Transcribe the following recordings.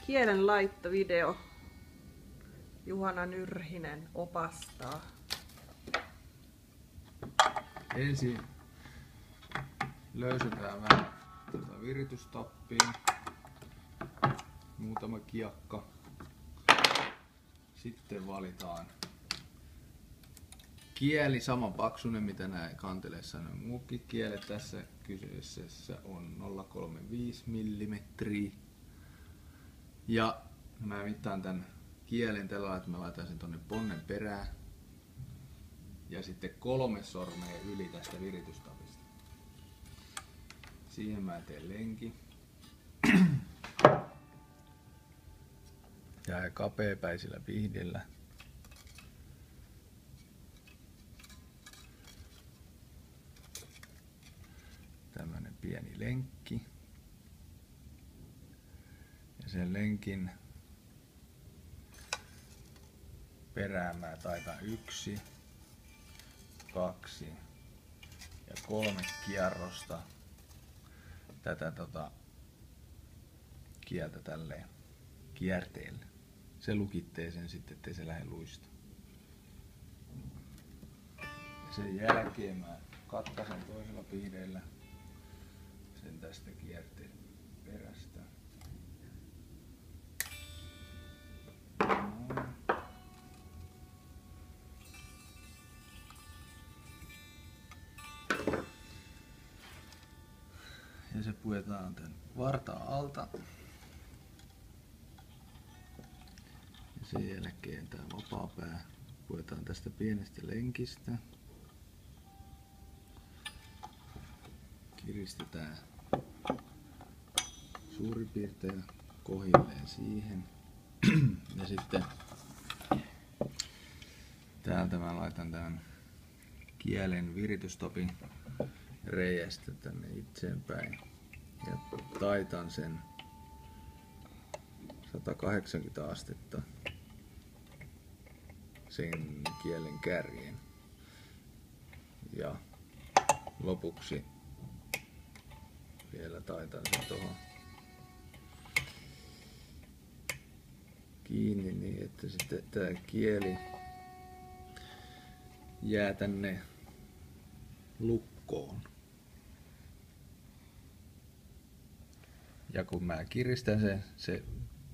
Kielenlaittovideo. Juhana Nyrhinen opastaa. Ensin löysetään vähän viritystappiin. Muutama kiekka. Sitten valitaan kieli saman paksunen mitä näin kanteleissa on muukin kielet. Tässä kyseessä on 0,35 mm. Ja mä mittaan tän kielen tällä lailla, että mä laitan sen tonne ponnen perään. Ja sitten 3 sormea yli tästä viritystapista. Siihen mä teen lenki. Ja kapeapäisillä pihdillä. Tämmönen pieni lenkki. Ja sen lenkin perään mä taitan 1, 2 ja 3 kierrosta tätä kieltä tälleen kierteelle. Se lukittee sen sitten, ettei se lähde luista. Ja sen jälkeen mä katkaisen toisella pihdeellä sen tästä kierteen perästä. Ja se puetaan tän vartaan alta. Ja sen jälkeen tää vapaa pää puetaan tästä pienestä lenkistä. Kiristetään suurin piirtein kohilleen siihen. Ja sitten täältä mä laitan tämän kielen viritystopin reiästä tänne itseenpäin ja taitan sen 180 astetta sen kielen kärjen. Ja lopuksi vielä taitan sen tuohon kiinni niin, että sitten tää kieli jää tänne lukkoon. Ja kun mä kiristän sen,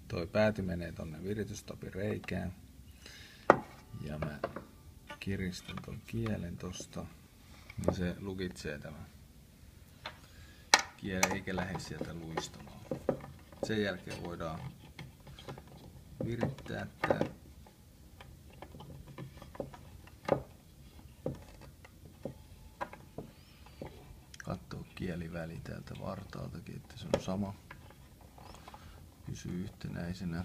toi pääty menee tonne viritystopin reikään. Ja mä kiristän ton kielen tosta, niin se lukitsee tämän kielen eikä lähde sieltä luistamaan. Sen jälkeen voidaan virittää tää. Katsoo kieliväli täältä vartaaltakin, että se on sama. Pysyy yhtenäisenä.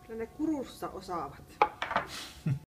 Kyllä ne Kurussa osaavat.